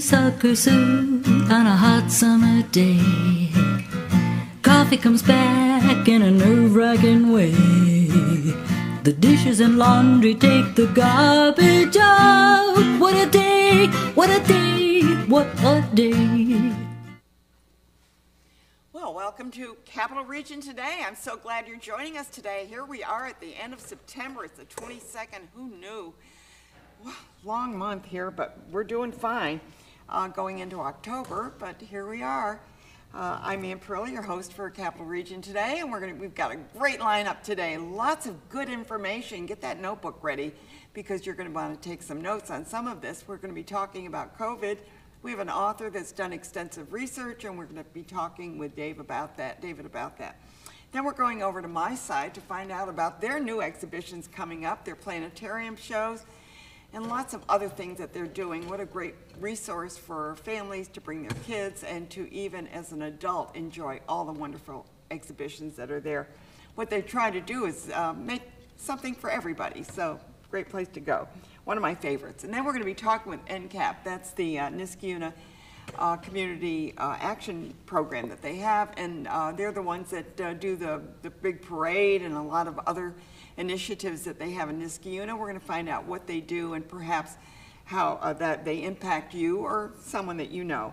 sucker soup on a hot summer day. Coffee comes back in a nerve-wracking way. The dishes and laundry take the garbage out. What a day, what a day, what a day. Well, welcome to Capital Region Today. I'm so glad you're joining us today. Here we are at the end of September. It's the 22nd. Who knew? Well, long month here, but we're doing fine going into October, but here we are. I'm Ann Perilli, your host for Capital Region Today, and we've got a great lineup today. Lots of good information. Get that notebook ready because you're going to want to take some notes on some of this. We're going to be talking about COVID. We have an author that's done extensive research, and we're going to be talking with David about that. Then we're going over to miSci to find out about their new exhibitions coming up, their planetarium shows, and lots of other things that they're doing. What a great resource for families to bring their kids and to even as an adult enjoy all the wonderful exhibitions that are there. What they try to do is make something for everybody, so great place to go. One of my favorites. And then we're going to be talking with NCAP. That's the Niskayuna community action program that they have, and they're the ones that do the big parade and a lot of other initiatives that they have in Niskayuna. We're going to find out what they do and perhaps how that they impact you or someone that you know.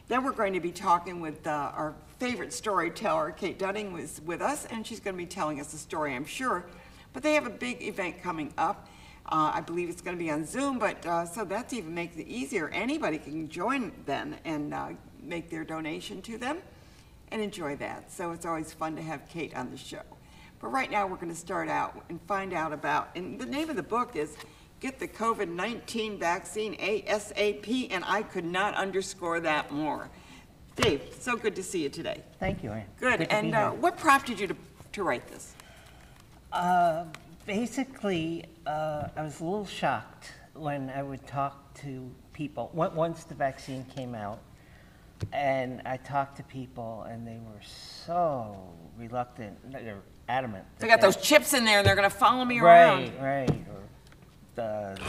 Then we're going to be talking with our favorite storyteller, Kate Dudding, was with us, and she's going to be telling us a story, I'm sure. But they have a big event coming up. I believe it's going to be on Zoom, but so that even makes it easier. Anybody can join then and make their donation to them and enjoy that. So it's always fun to have Kate on the show. But right now we're going to start out and find out about, and the name of the book is Get the COVID-19 Vaccine ASAP, and I could not underscore that more. Dave, so good to see you today. Thank you, Ann. Good. And what prompted you to write this? Basically, I was a little shocked when I would talk to people. Once the vaccine came out, and I talked to people, and they were so reluctant. They're adamant. They got those chips in there, and they're going to follow me around. Right. Or the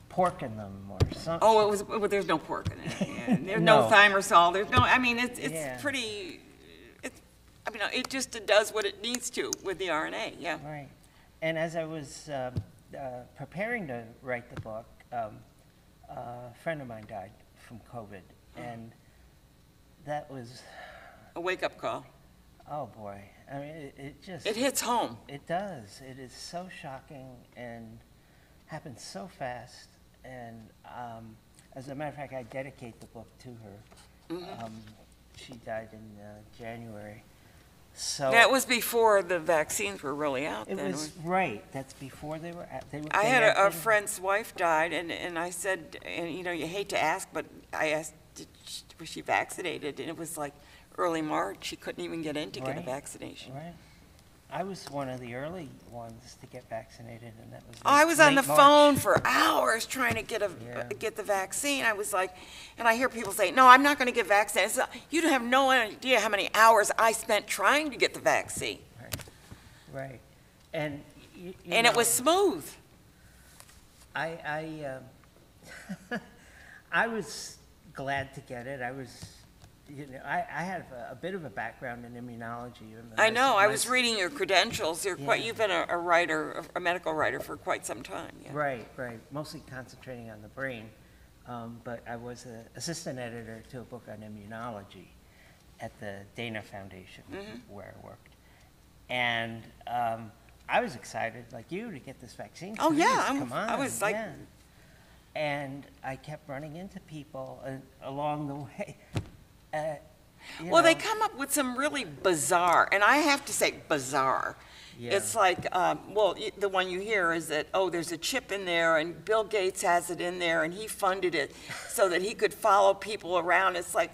pork in them, or something. Oh, there's no pork in it. Yeah. There's no thimerosal. There's no. I mean, it's pretty. It just does what it needs to with the RNA. Yeah. Right. And as I was preparing to write the book, a friend of mine died from COVID, and that was a wake-up call. Oh boy! I mean, it hits home. It does. It is so shocking and happens so fast. And as a matter of fact, I dedicate the book to her. Mm-hmm. She died in January. So that was before the vaccines were really out. It was right. That's before they were. I had a friend's wife died, and I said, and you hate to ask, but I asked, was she vaccinated? And it was like early March. She couldn't even get in to get a vaccination. Right. I was one of the early ones to get vaccinated, and that was. I was on the phone for hours trying to get the vaccine. I was like, and I hear people say, "No, I'm not going to get vaccinated." You don't have no idea how many hours I spent trying to get the vaccine. Right, and and it was smooth. I was glad to get it. I was. I have a bit of a background in immunology. I know. I was reading your credentials. You've been a writer, a medical writer for quite some time. Yeah. Right. Mostly concentrating on the brain. But I was an assistant editor to a book on immunology at the Dana Foundation, where I worked. And I was excited, like you, to get this vaccine. Oh, yeah. Come on. I was like... Yeah. And I kept running into people along the way. Well, they come up with some really bizarre, and I have to say bizarre. Yeah. It's like, the one you hear is that, there's a chip in there, and Bill Gates has it in there, and he funded it so that he could follow people around. It's like,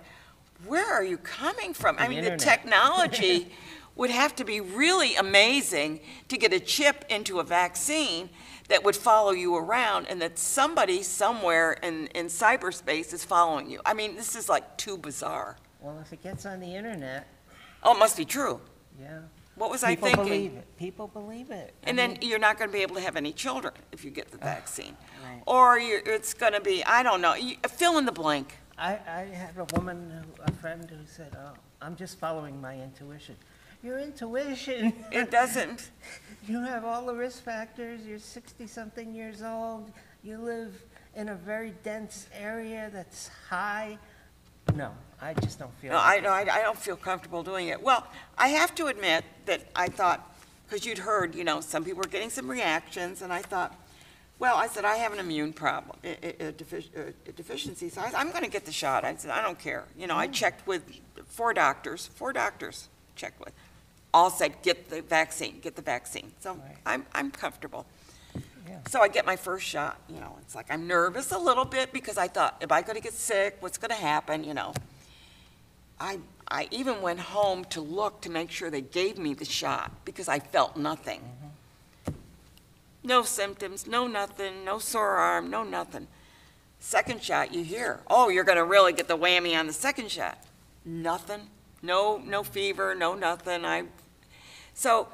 where are you coming from? I mean, the technology would have to be really amazing to get a chip into a vaccine that would follow you around, and that somebody somewhere in cyberspace is following you. I mean, this is like too bizarre. Well, if it gets on the internet... Oh, it must be true. Yeah. What was I thinking? Believe it. People believe it. And then you're not going to be able to have any children if you get the vaccine. Right. Or it's going to be, I don't know, fill in the blank. I had a woman, a friend who said, "Oh, I'm just following my intuition." Your intuition. It doesn't. You have all the risk factors. You're 60-something years old. You live in a very dense area that's high. No, I just don't feel. No, like I don't feel comfortable doing it. Well, I have to admit that I thought, because you'd heard, some people were getting some reactions, and I thought, well, I said, I have an immune problem, a deficiency, so I'm going to get the shot. I said, I don't care. I checked with four doctors checked with. All said, get the vaccine. So Right. I'm comfortable. Yeah. So I get my first shot, it's like I'm nervous a little bit because I thought, am I going to get sick? What's going to happen? I even went home to look to make sure they gave me the shot because I felt nothing. No symptoms, no nothing, no sore arm, no nothing. Second shot, you hear, oh, you're going to really get the whammy on the second shot. Nothing, no fever, no nothing. So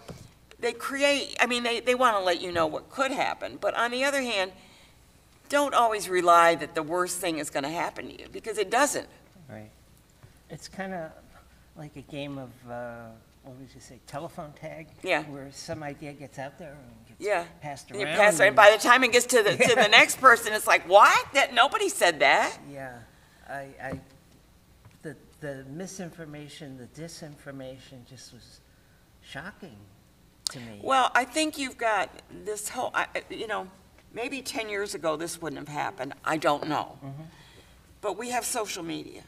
they create, they want to let you know what could happen, but on the other hand, don't always rely that the worst thing is going to happen to you, because it doesn't. Right. It's kind of like a game of, what would you say, telephone tag? Yeah. Where some idea gets out there and Yeah. gets passed And around. you pass it, and by the time it gets to the next person, it's like, what? That nobody said that. Yeah. The misinformation, the disinformation just was shocking to me. Well, I think you've got this whole, maybe 10 years ago this wouldn't have happened. I don't know. But we have social media.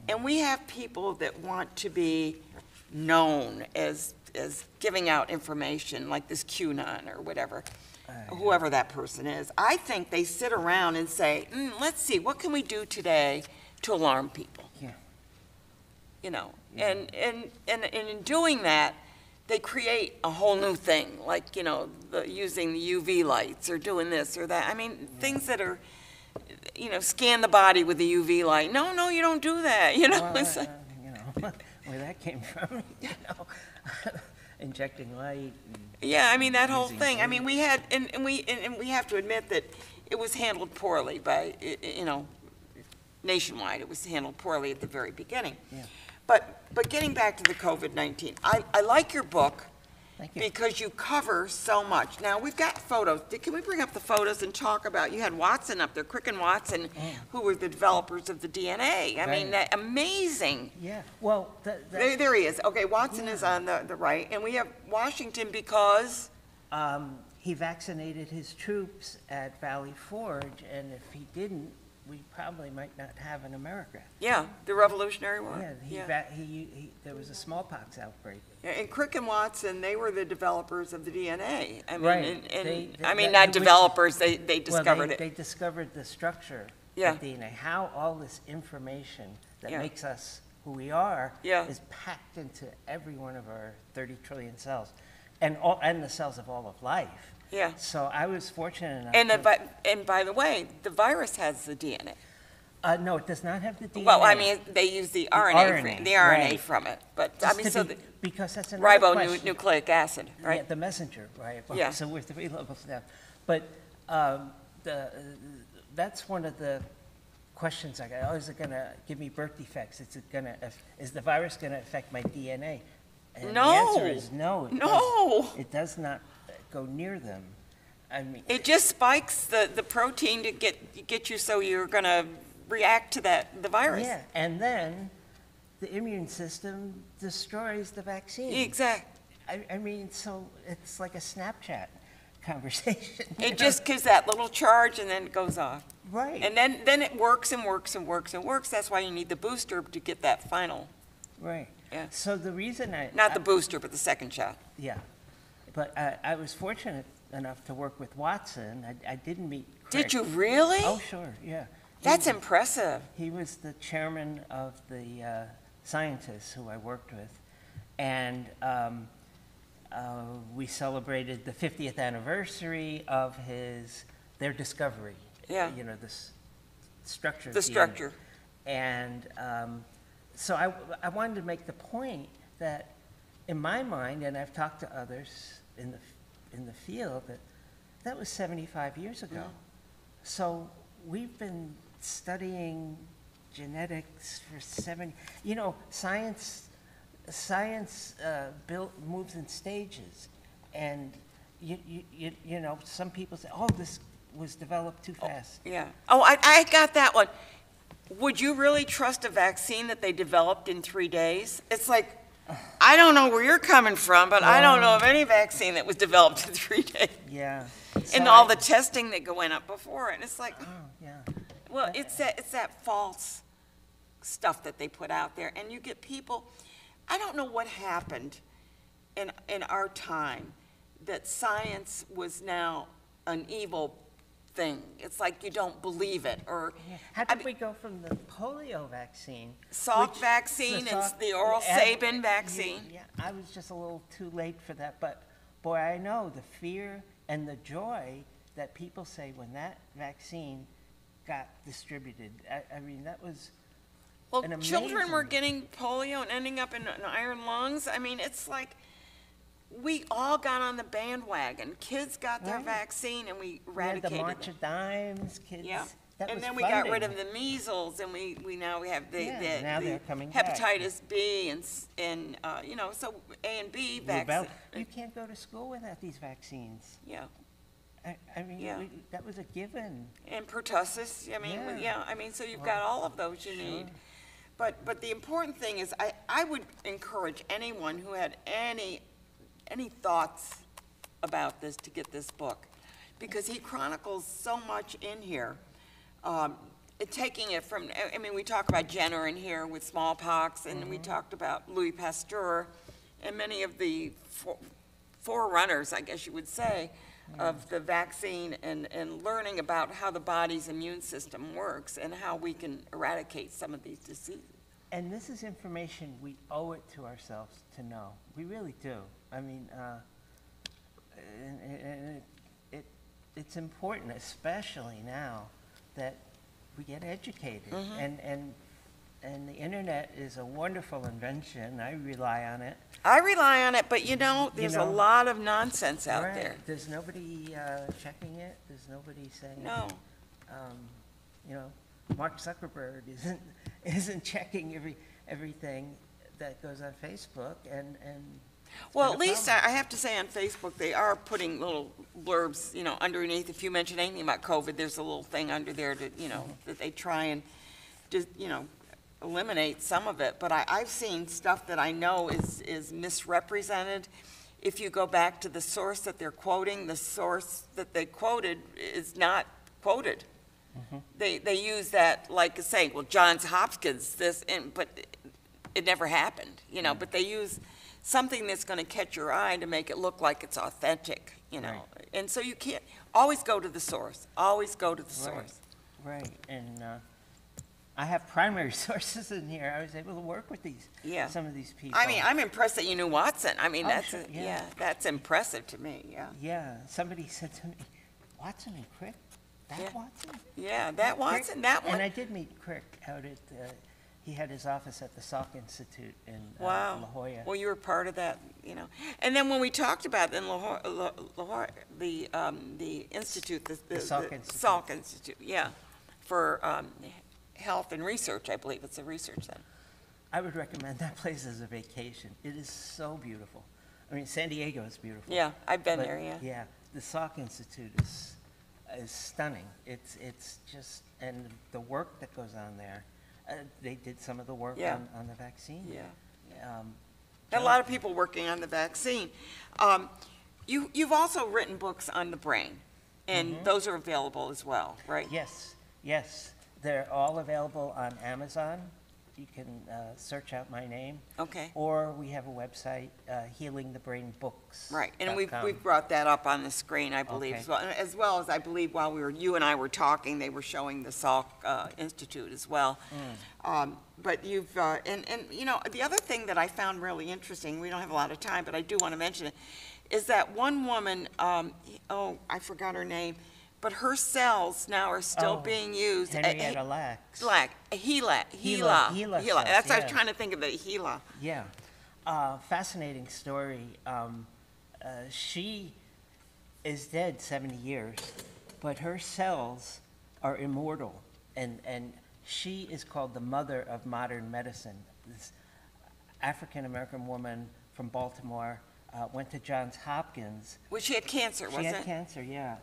And we have people that want to be known as giving out information, like this QAnon or whatever, whoever that person is. I think they sit around and say, let's see, what can we do today to alarm people? Yeah. And in doing that, they create a whole new thing, like, using the UV lights or doing this or that. Things that are, scan the body with the UV light. No, you don't do that, Well, It's like, where that came from, injecting light. yeah, that whole using thing. glue. We had, and we have to admit that it was handled poorly by, nationwide. It was handled poorly at the very beginning. Yeah. But getting back to the COVID-19, I like your book. Thank you. Because you cover so much. Now, we've got photos. Can we bring up the photos and talk about, you had Watson up there, Crick and Watson, who were the developers of the DNA. Right. Amazing. Yeah. Well, There he is. Okay, Watson is on the right. And we have Washington because, he vaccinated his troops at Valley Forge, and if he didn't, we probably might not have an America. yeah, the Revolutionary War. Yeah, there was a smallpox outbreak. Yeah, and Crick and Watson, they were the developers of the DNA. Right. Not developers, they discovered it. They discovered the structure Yeah. of DNA, how all this information that Yeah. makes us who we are Yeah. is packed into every one of our 30 trillion cells, and the cells of all of life. Yeah. So I was fortunate enough And by the way, the virus has the DNA. no, it does not have the DNA. Well, they use the RNA right. from it, but Because that's another question. ribonucleic acid, right? Yeah, the messenger, right? Well, Yeah. So we're 3 levels down. But that's one of the questions I got. Oh, is it going to give me birth defects? Is the virus going to affect my DNA? And No. the answer is no. No. It does not go near them. It just spikes the protein to get you so you're going to react to the virus. Yeah, and then the immune system destroys the vaccine. Exactly. So it's like a Snapchat conversation. It just gives that little charge and then it goes off. Right. And then it works and works and works and works. That's why you need the booster to get that final. Right. Yeah. So the reason Not the booster, but the second shot. Yeah. But I was fortunate enough to work with Watson. I didn't meet Crick. Did you really? Oh, sure, yeah. That's impressive. He was the chairman of the scientists who I worked with. And we celebrated the 50th anniversary of their discovery. Yeah. This structure. The structure. And so I wanted to make the point that in my mind, and I've talked to others in the field, that was 75 years ago. Yeah. So we've been studying genetics for 70. Science moves in stages, and some people say, "Oh, this was developed too fast." Yeah. Oh, I got that one. Would you really trust a vaccine that they developed in 3 days? It's like, I don't know where you're coming from, but I don't know of any vaccine that was developed in 3 days. Yeah. And all the testing that went up before it. And it's like, yeah. well, it's that false stuff that they put out there. And you get people, I don't know what happened in our time that science was now an evil thing. It's like you don't believe it. Or how did we go from the polio vaccine, Salk vaccine, and the oral Sabin vaccine? Yeah, I was just a little too late for that, but boy, I know the fear and the joy that people say when that vaccine got distributed. I mean, that was an amazing... children were getting polio and ending up in iron lungs. I mean, it's like we all got on the bandwagon. Kids got their vaccine, and we eradicated the March of Dimes, kids. Yeah. That and was then we funding. got rid of the measles, and we now we have the now they're coming back. hepatitis B and so A and B vaccine. You can't go to school without these vaccines. Yeah. I mean, that was a given. And pertussis. I mean, so you've got all of those you need. But the important thing is, I would encourage anyone who had any thoughts about this to get this book, because he chronicles so much in here. Taking it from, I mean, we talk about Jenner in here with smallpox, and we talked about Louis Pasteur, and many of the forerunners, I guess you would say, of the vaccine, and learning about how the body's immune system works and how we can eradicate some of these diseases. And this is information we owe it to ourselves to know. We really do. I mean, it's important, especially now, that we get educated. And the internet is a wonderful invention. I rely on it. I rely on it, but there's a lot of nonsense out there. There's nobody checking it. There's nobody saying. No. Mark Zuckerberg isn't checking everything that goes on Facebook, and well, at least I have to say on Facebook they are putting little blurbs, underneath. If you mention anything about COVID, there's a little thing under there to, that they try and just, eliminate some of it. But I've seen stuff that I know is misrepresented. If you go back to the source that they're quoting, the source that they quoted is not quoted. They use that like saying, well, Johns Hopkins, but it never happened, but they use something that's going to catch your eye to make it look like it's authentic, And so you can't always go to the source, always go to the source. Right, and I have primary sources in here. I was able to work with some of these people. I mean, I'm impressed that you knew Watson. I mean, that's impressive to me, Yeah, somebody said to me, Watson and Crick? That Watson? Yeah, that Watson, that one. And I did meet Crick out at, he had his office at the Salk Institute in La Jolla. Well, you were part of that, And then when we talked about in La Jolla, the institute, the Salk Institute, for health and research, I believe it's a research center. I would recommend that place as a vacation. It is so beautiful. I mean, San Diego is beautiful. Yeah, I've been there, Yeah, the Salk Institute is stunning. It's just, and the work that goes on there. They did some of the work on the vaccine. Yeah. A lot of people working on the vaccine. You've also written books on the brain, and those are available as well, right? Yes. They're all available on Amazon. You can search out my name. Okay. Or we have a website, healingthebrainbooks.com. Right, and we've brought that up on the screen, I believe, as well as I believe while you and I were talking, they were showing the Salk Institute as well. But you've, the other thing that I found really interesting, we don't have a lot of time, but I do want to mention it, is that one woman, I forgot her name, but her cells now are still being used. Henrietta Gila. That's what I was trying to think of, the Gila. Yeah. Fascinating story. She is dead 70 years, but her cells are immortal, and She is called the mother of modern medicine. This African-American woman from Baltimore went to Johns Hopkins. Well, she had cancer, wasn't it? She had cancer, yeah.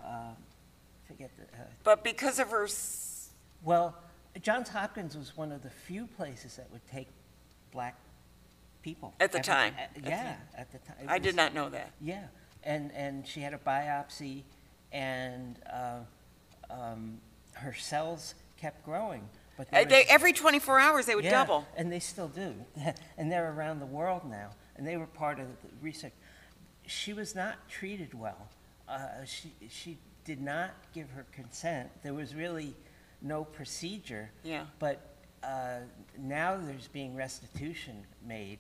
Forget the... But because of her... Well, Johns Hopkins was one of the few places that would take black people. At the time? Yeah, at the time. I did not know that. Yeah, and she had a biopsy, and her cells kept growing. But Every 24 hours, they would double. And they still do. And they're around the world now. And they were part of the research. She was not treated well. She did not give her consent. There was really no procedure. Yeah. But now there's being restitution made.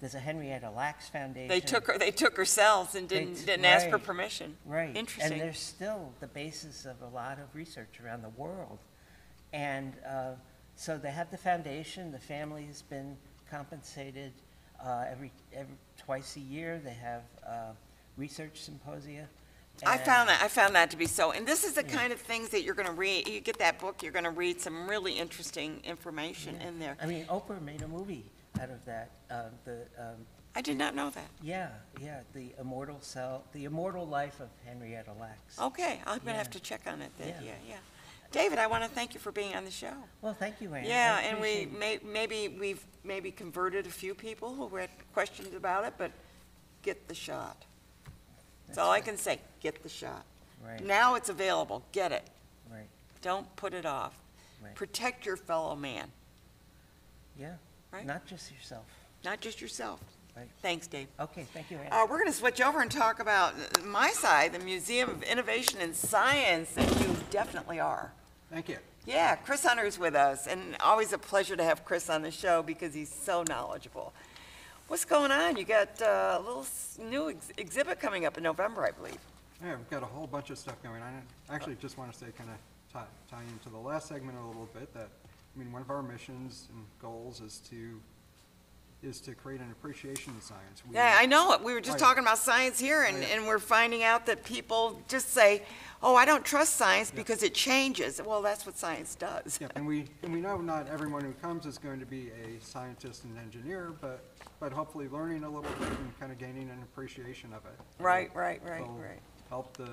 There's a Henrietta Lacks Foundation. They took her cells and didn't ask for permission. Right. Interesting. And they're still the basis of a lot of research around the world. And so they have the foundation. The family has been compensated every twice a year. They have research symposia. I found that to be so. And this is the kind of things that you're going to read. You get that book, you're going to read some really interesting information in there. I mean, Oprah made a movie out of that. I did not know that. Yeah, the immortal life of Henrietta Lacks. Okay, I'm going to have to check on it then. Yeah. David, I want to thank you for being on the show. Well, thank you, Anne. Yeah, and we've maybe converted a few people who had questions about it, but get the shot. That's all I can say. Get the shot. Right. Now it's available. Get it. Right. Don't put it off. Right. Protect your fellow man. Yeah. Right? Not just yourself. Not just yourself. Right. Thanks, Dave. Okay, thank you, Anne. We're going to switch over and talk about miSci, the Museum of Innovation and Science, and you definitely are. Thank you. Yeah, Chris Hunter's with us, and always a pleasure to have Chris on the show because he's so knowledgeable. What's going on? You got a little new exhibit coming up in November, I believe. Yeah, we've got a whole bunch of stuff going on. I actually just want to say, kind of tie into the last segment a little bit, that, I mean, one of our missions and goals is to create an appreciation in science. Yeah, I know it. We were just talking about science here, and we're finding out that people just say, oh, I don't trust science because it changes. Well, that's what science does. Yeah, and we know not everyone who comes is going to be a scientist and engineer, but hopefully learning a little bit and kind of gaining an appreciation of it. Right. Will help the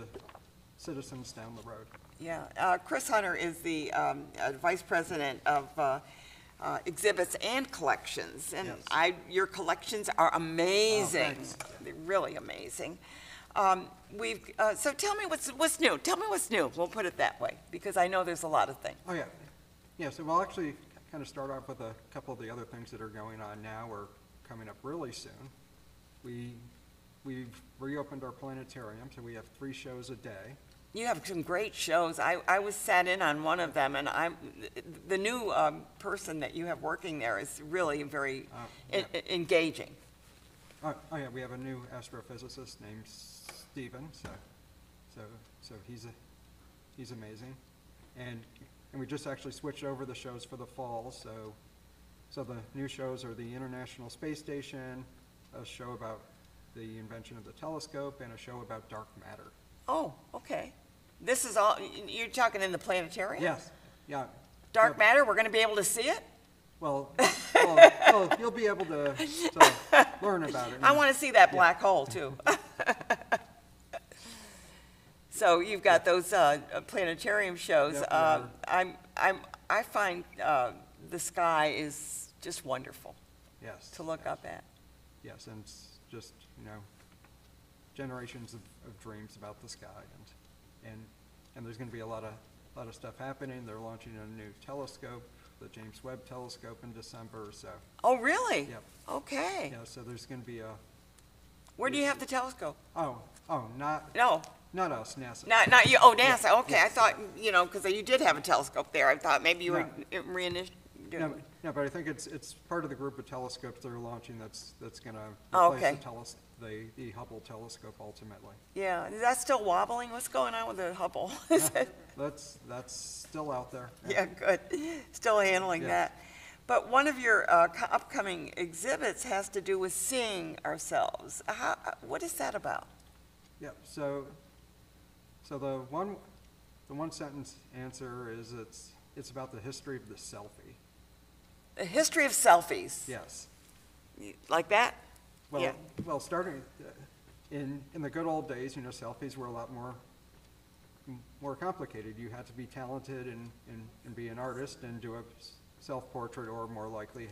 citizens down the road. Yeah, Chris Hunter is the vice president of exhibits and collections, and yes. Your collections are amazing. Oh, They're really amazing. So tell me what's new. Tell me what's new. We'll put it that way, because I know there's a lot of things. Oh yeah, yeah. So we'll actually kind of start off with a couple of the other things that are going on now or coming up really soon. We've reopened our planetarium, so we have 3 shows a day. You have some great shows. I was sat in on one of them, and the new person that you have working there is really very engaging. Oh yeah, we have a new astrophysicist named Stephen. So he's amazing, and we just actually switched over the shows for the fall. So the new shows are the International Space Station, a show about the invention of the telescope, and a show about dark matter. Oh, okay. This is all, you're talking in the planetarium? Yes, yeah. Dark matter, we're going to be able to see it? Well, you'll be able to learn about it. I want to see that black hole, too. So you've got those planetarium shows. Yep, I find the sky is just wonderful to look up at. Yes, and it's just, generations of dreams about the sky, and there's going to be a lot of stuff happening. They're launching a new telescope, the James Webb telescope, in December. So. Oh, really? Yep. Okay. Yeah. So there's going to be a. Where do you have the telescope? Not us, NASA. Not you. Oh, NASA. Yeah, okay, I thought because you did have a telescope there. I thought maybe you were reinitiating. No, but I think it's part of the group of telescopes they're launching that's going to replace the Hubble telescope ultimately. Yeah, is that still wobbling? What's going on with the Hubble? That's still out there. Yeah, good. Still handling that. But one of your upcoming exhibits has to do with seeing ourselves. What is that about? Yeah. So the one sentence answer is it's about the history of the selfie. The history of selfies. Yes. Like that? Well, Yeah. well, starting in the good old days, you know, selfies were a lot more complicated. You had to be talented and be an artist and do a self-portrait, or more likely,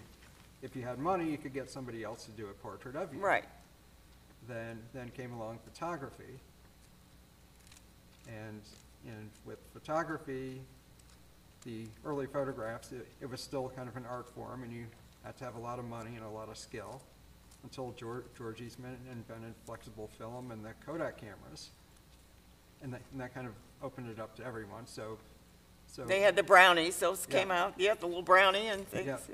if you had money, you could get somebody else to do a portrait of you. Right. Then came along photography, and with photography, the early photographs, it was still kind of an art form, and you had to have a lot of money and a lot of skill, until George Eastman invented flexible film and the Kodak cameras, and that kind of opened it up to everyone. So They had the brownies, those came out, the little brownie and things.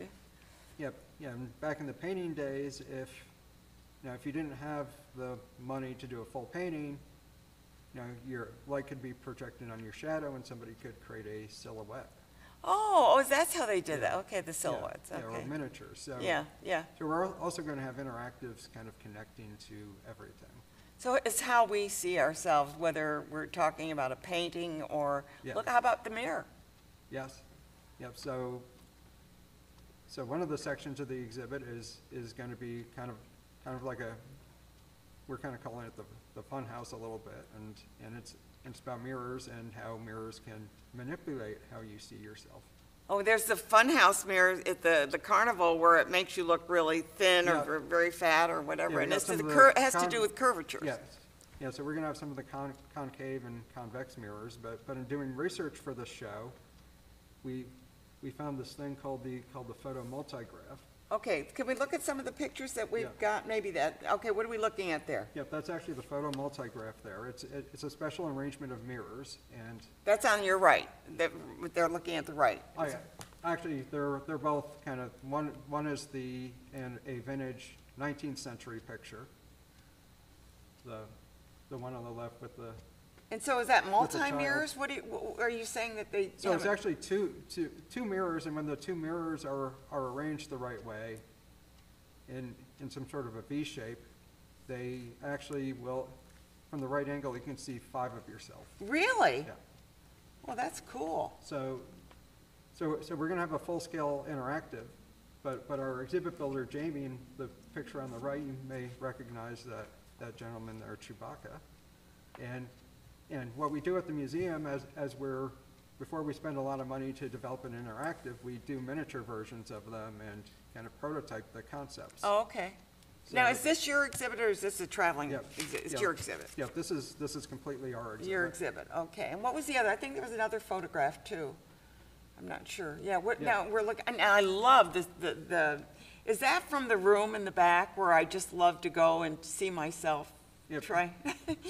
Yeah. And back in the painting days, if you didn't have the money to do a full painting, your light could be projected on your shadow, and somebody could create a silhouette. Oh, that's how they did that. Okay, the silhouettes. Yeah, Okay. or miniatures. So Yeah. So we're also going to have interactives kind of connecting to everything. So it's how we see ourselves, whether we're talking about a painting or, Yeah. look, how about the mirror? Yes. Yep. So one of the sections of the exhibit is going to be kind of like we're kind of calling it the fun house a little bit, and it's about mirrors and how mirrors can manipulate how you see yourself. Oh, there's the funhouse mirror at the carnival where it makes you look really thin or very fat or whatever, Yeah, and we it's got some of it the has to do with curvatures. Yes. Yeah, so we're going to have some of the concave and convex mirrors, but in doing research for this show, we found this thing called the photo multigraph. Okay, can we look at some of the pictures that we've got? Maybe that. Okay, what are we looking at there? Yep, that's actually the photo multigraph there. It's a special arrangement of mirrors, and That's on your right. They're looking at the right. oh yeah, actually they're both kind of one is a vintage 19th century picture. The one on the left with the And so is that the multi-mirrors? Are you saying that they? So it's actually two mirrors, and when the two mirrors are arranged the right way, in some sort of a V shape, they actually will, from the right angle, you can see 5 of yourself. Really? Yeah. Well, that's cool. So we're going to have a full-scale interactive, but our exhibit builder, Jamie, in the picture on the right, you may recognize that gentleman there, Chewbacca, and what we do at the museum, before we spend a lot of money to develop an interactive, we do miniature versions of them and kind of prototype the concepts. Oh, okay. Now, is this your exhibit or is this a traveling? Yep. It's Yep. your exhibit? Yeah, this is completely our exhibit. Your exhibit, okay. And what was the other? I think there was another photograph too. I'm not sure. Yeah, Yeah. now we're looking, and I love this, is that from the room in the back where I just love to go and see myself Yep. try?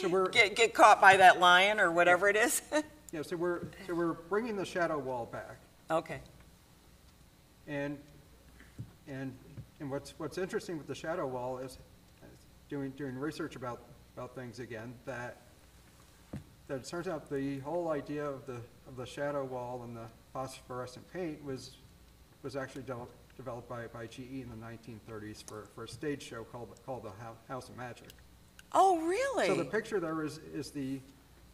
So we're Get caught by that lion or whatever it is? yeah, so we're bringing the shadow wall back. Okay. And what's interesting with the shadow wall is doing research about things again, that it turns out the whole idea of the shadow wall and the phosphorescent paint was actually developed by GE in the 1930s for a stage show called the House of Magic. Oh, really? So the picture there is the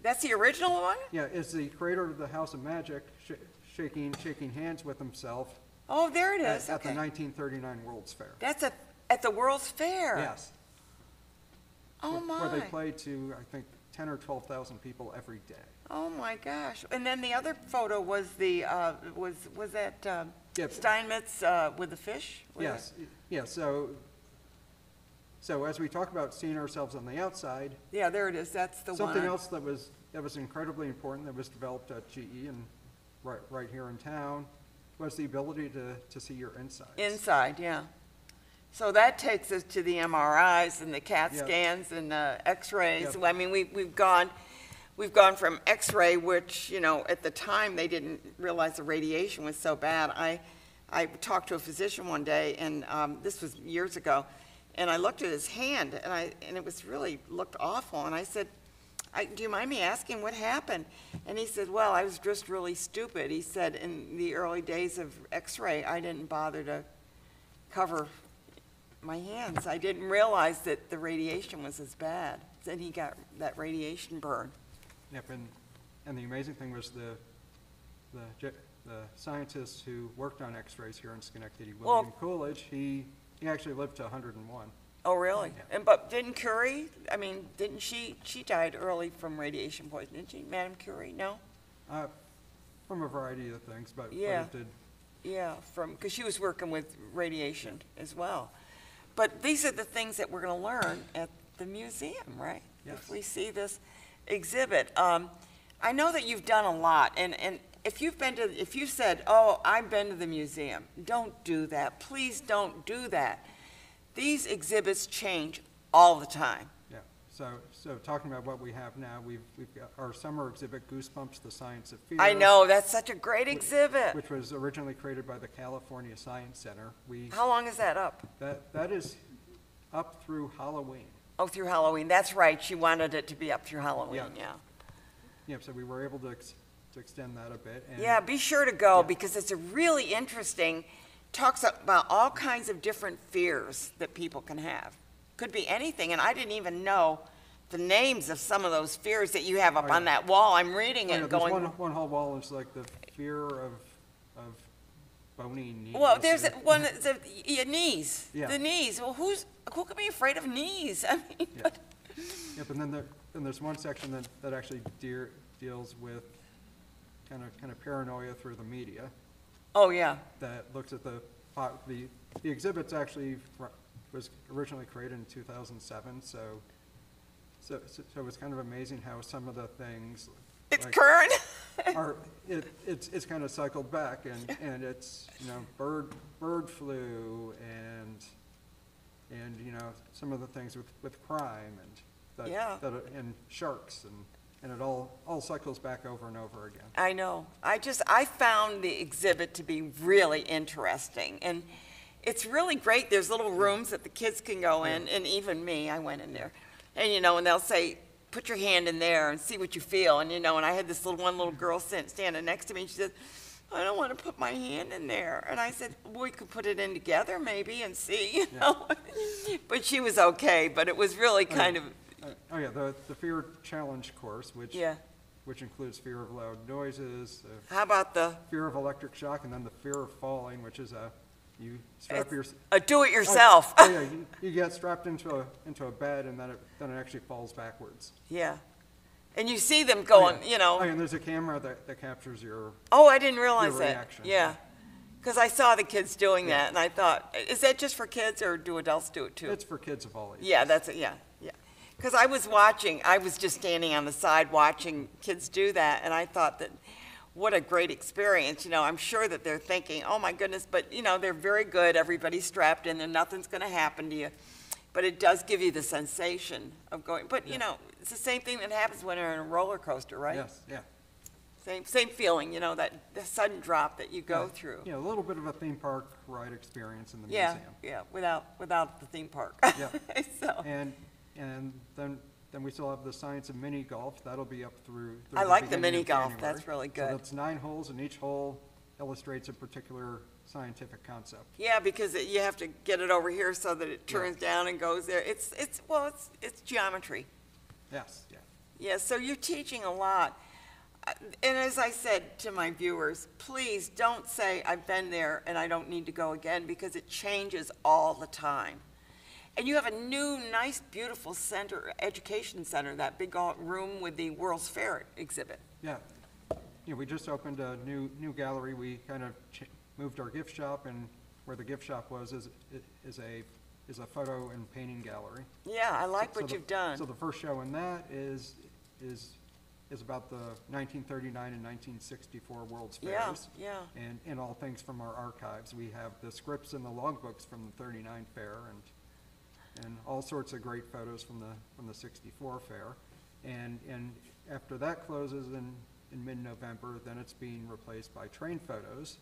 That's the original one? is the creator of the House of Magic shaking hands with himself Oh, there it is. at the Okay. 1939 World's Fair. That's at the World's Fair? Yes. Oh, my. Where they play to, I think, 10 or 12,000 people every day. Oh, my gosh. And then the other photo was was that Yep. Steinmetz with the fish? Was Yes, yeah, so as we talk about seeing ourselves on the outside, it? Yeah, there it is. That's the one. something else that was incredibly important that was developed at GE and right here in town was the ability to see your insides. Inside, yeah. So that takes us to the MRIs and the CAT Yep. scans and X-rays. Yep. I mean, we've gone from X-ray, which, at the time they didn't realize the radiation was so bad. I talked to a physician one day, and this was years ago, and I looked at his hand, and it was really looked awful. And I said, do you mind me asking what happened? And he said, well, I was just really stupid. He said, in the early days of X-ray, I didn't bother to cover my hands. I didn't realize that the radiation was as bad. Then he got that radiation burn. Yep, and the amazing thing was the the scientist who worked on X-rays here in Schenectady, Well- William Coolidge, he actually lived to 101. Oh, really? Yeah. And but didn't Curie? I mean, didn't she died early from radiation poisoning? Didn't she, Madame Curie? No. From a variety of things, but Yeah. it did. Yeah, because she was working with radiation as well. But these are the things that we're going to learn at the museum, right? Yes. If we see this exhibit. I know that you've done a lot, and if you said, oh, I've been to the museum, don't do that. Please don't do that. These exhibits change all the time. Yeah. So talking about what we have now, we've got our summer exhibit, Goosebumps: The Science of Fear. I know, that's such a great exhibit. Which was originally created by the California Science Center. How long is that up? That is up through Halloween. Oh, through Halloween. That's right. She wanted it to be up through Halloween, yeah. Yeah, so we were able to extend that a bit. And Yeah, be sure to go Yeah. because it's a really interesting, talks about all kinds of different fears that people can have. Could be anything, and I didn't even know the names of some of those fears that you have up Oh, on yeah. that wall. I'm reading it Yeah, and there's going, one whole wall is like the fear of bony knees. well, there's one, your knees, Yeah. the knees. Well, who can be afraid of knees? I mean, Yeah. Yep, and then there's one section that actually deals with kind of paranoia through the media. oh, yeah. That looks at the exhibit's actually was originally created in 2007, so it's kind of amazing how some of the things It's like, current. it's kind of cycled back, and it's bird flu and some of the things with crime Yeah. and sharks and it all cycles back over and over again. I know. I found the exhibit to be really interesting. And it's really great. There's little rooms that the kids can go in, and even me, I went in there. And, and they'll say, put your hand in there and see what you feel. And, and I had this one little girl standing next to me, and she said, I don't want to put my hand in there. And I said, well, we could put it in together maybe and see, you know. But she was okay, but it was really kind of, the fear challenge course, which includes fear of loud noises, how about the fear of electric shock, and then the fear of falling, which is you strap your do-it-yourself. you get strapped into a bed, and then it actually falls backwards. Yeah. And you see them going, and there's a camera that captures your. Oh, I didn't realize Your that. reaction. Yeah. Because I saw the kids doing that, and I thought, is that just for kids, or do adults do it too? It's for kids of all ages. Yeah, that's it, yeah. Because I was just standing on the side watching kids do that, and I thought that, what a great experience. I'm sure that they're thinking, oh my goodness, but they're very good. Everybody's strapped in there. Nothing's going to happen to you. But it does give you the sensation of going. But, it's the same thing that happens when you're in a roller coaster, right? Yes, yeah. Same feeling, that the sudden drop that you go through. Yeah, a little bit of a theme park ride experience in the Yeah, museum. yeah, without the theme park. Yeah. So, And then we still have the science of mini golf. That'll be up through I like the beginning mini of golf. January. That's really So good. that's 9 holes, and each hole illustrates a particular scientific concept. Yeah, because you have to get it over here so that it turns down and goes there. It's geometry. Yes, yeah. Yeah, so you're teaching a lot. And as I said to my viewers, please don't say I've been there and I don't need to go again, because it changes all the time. And you have a new, nice, beautiful education center, that big room with the World's Fair exhibit. Yeah. We just opened a new gallery. We kind of moved our gift shop, and where the gift shop was is a photo and painting gallery. Yeah, I like what you've done. So the first show in that is about the 1939 and 1964 World's Fairs. Yeah. And all things from our archives. We have the scripts and the logbooks from the 39 fair, and all sorts of great photos from the 64 fair. And after that closes in mid-November, then it's being replaced by train photos,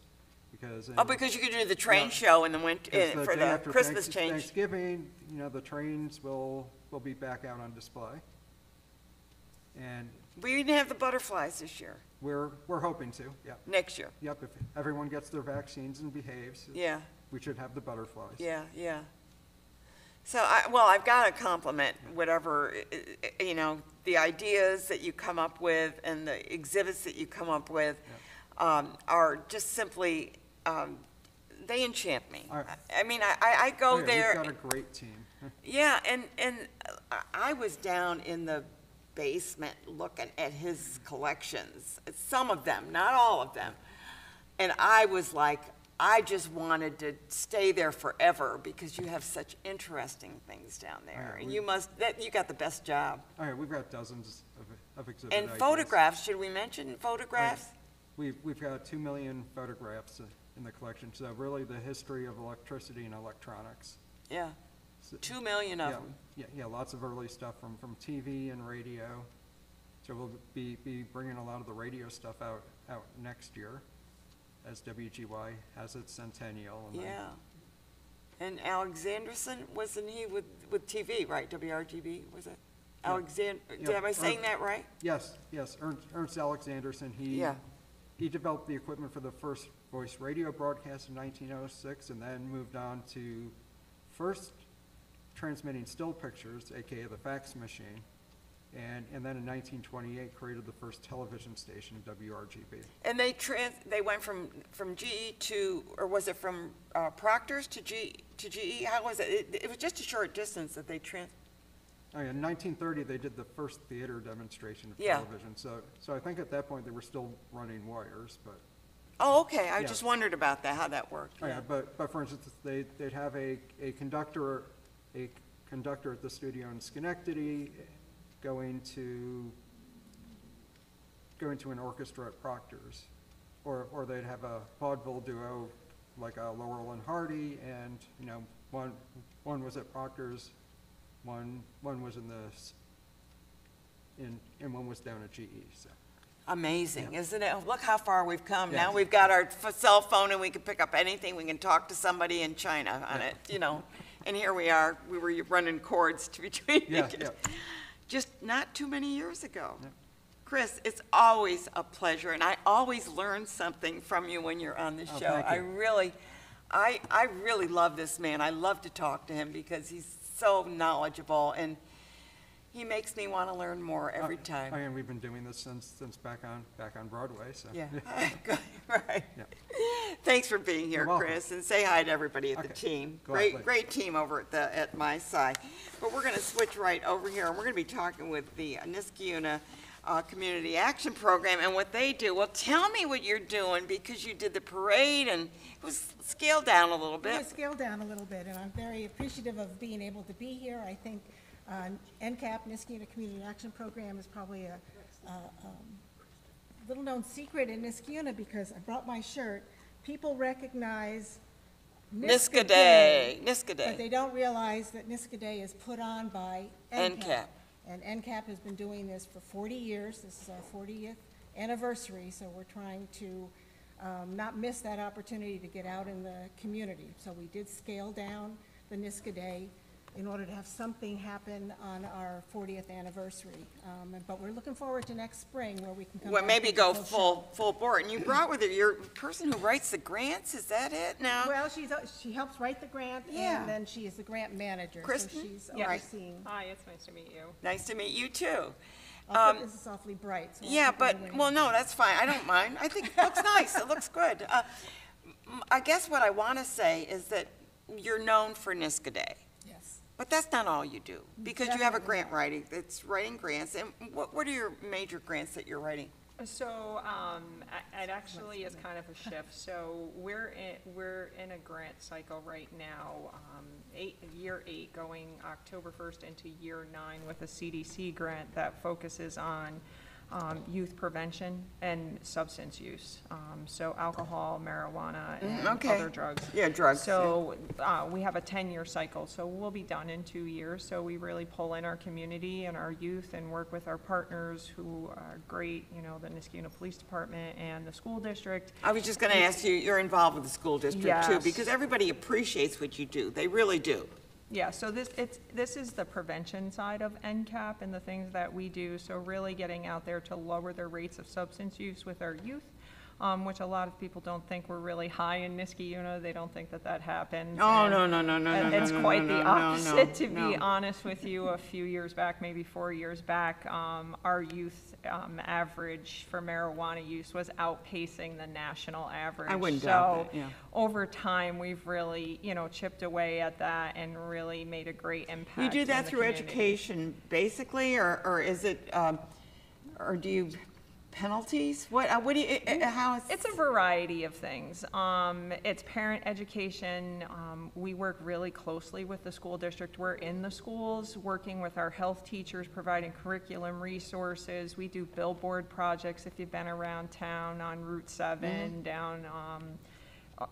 because Because you could do the train show in the winter for day the after Christmas change. Thanksgiving, the trains will be back out on display. And We didn't have the butterflies this year. we're hoping to, yeah. Next year. Yep, if everyone gets their vaccines and behaves, Yeah. we should have the butterflies. Yeah. So, I've got to compliment whatever, the ideas that you come up with and the exhibits that you come up with. are just simply, they enchant me. All right. I mean, I go Oh, yeah, there. We've got a great team. Yeah, and I was down in the basement looking at his collections, some of them, not all of them. And I was like, I just wanted to stay there forever because you have such interesting things down there. Yeah, And you got the best job. Oh, yeah, we've got dozens of exhibit And ideas. photographs, should we mention photographs? We've got 2 million photographs in the collection, so really the history of electricity and electronics. Yeah, So- 2 million of yeah, them. Yeah, lots of early stuff from TV and radio. So we'll be bringing a lot of the radio stuff out next year as WGY has its centennial. And then- Yeah. And Alexanderson, wasn't he with TV, right? WRGB, was it? Yeah. Am I saying that right? Yes, Ernst Alexanderson, Yeah. he developed the equipment for the first voice radio broadcast in 1906 and then moved on to first transmitting still pictures, AKA the fax machine, and then in 1928 created the first television station, WRGB. And they went from GE to, or was it from Proctor's to GE? How was it? It was just a short distance that they Oh, yeah, in 1930, they did the first theater demonstration of Yeah. television. So I think at that point they were still running wires, but Oh, okay, I Yeah. just wondered about that, how that worked. oh, yeah, but for instance, they'd have a conductor at the studio in Schenectady going to an orchestra at Proctor's, or they'd have a vaudeville duo like Laurel and Hardy, and one was at Proctor's. One was and one was down at GE. So Amazing, isn't it? Look how far we've come. Yeah. Now we've got our cell phone and we can pick up anything. We can talk to somebody in China on it, And here we are. We were running cords between Yeah, the- yeah. just not too many years ago. Yeah. Chris, it's always a pleasure, and I always learn something from you when you're on the Oh, show. thank you. I really love this man. I love to talk to him because he's so knowledgeable, and he makes me want to learn more every time. And we've been doing this since back on Broadway. So Yeah, good, right. Yeah. Thanks for being here, You're welcome. Chris, and say hi to everybody at the Okay. team. Gladly. Great team over at miSci. But we're going to switch right over here, and we're going to be talking with the Niskayuna Community Action Program and what they do. Well, tell me what you're doing, because you did the parade, and it was scaled down a little It bit. was scaled down a little bit, and I'm very appreciative of being able to be here. I think NCAP, Niskayuna Community Action Program, is probably a little-known secret in Niskayuna because I brought my shirt. People recognize Niska Day, but they don't realize that Niska Day is put on by NCAP. NCAP. And NCAP has been doing this for 40 years. This is our 40th anniversary, so we're trying to not miss that opportunity to get out in the community. So we did scale down the Niska Day in order to have something happen on our 40th anniversary. But we're looking forward to next spring where we can come Well, back maybe with go the full show. full bore. And you brought with you your person who writes the grants, is that it now? Well, she helps write the grant, Yeah. and then she is the grant manager. Kristen? So she's Yeah. overseeing. Hi, it's nice to meet you. Nice to meet you, too. This is awfully bright. So I'll Yeah, keep it but, away. well, no, that's fine. I don't mind. I think it looks nice. It looks good. I guess what I want to say is that you're known for Niska Day, Yes. but that's not all you do, because you have a Definitely grant not. writing, that's writing grants. And what are your major grants that you're writing? So, it actually is kind of a shift. So we're in a grant cycle right now, year 8 going October 1st into year 9 with a CDC grant that focuses on youth prevention and substance use. So alcohol, marijuana, and okay. other drugs. Yeah, drugs, So we have a 10-year cycle, so we'll be done in 2 years. So we really pull in our community and our youth and work with our partners who are great, the Niskayuna Police Department and the school district. I was just going to ask you, you're involved with the school district, too, Yes. because everybody appreciates what you do. They really do. Yeah, so this is the prevention side of NCAP and the things that we do. So really getting out there to lower the rates of substance use with our youth, which a lot of people don't think we're really high in Niskayuna. They don't think that that happens. Oh, And no. it's quite the opposite, to be no. honest with you. A few years back, maybe 4 years back, our youth average for marijuana use was outpacing the national average. I wouldn't doubt that, yeah. Over time, we've really, chipped away at that and really made a great impact. You do in that the through community. education, basically, or is it, or do you penalties? What do you? How is? It's a variety of things. It's parent education. We work really closely with the school district. We're in the schools, working with our health teachers, providing curriculum resources. We do billboard projects, if you've been around town, on Route 7, down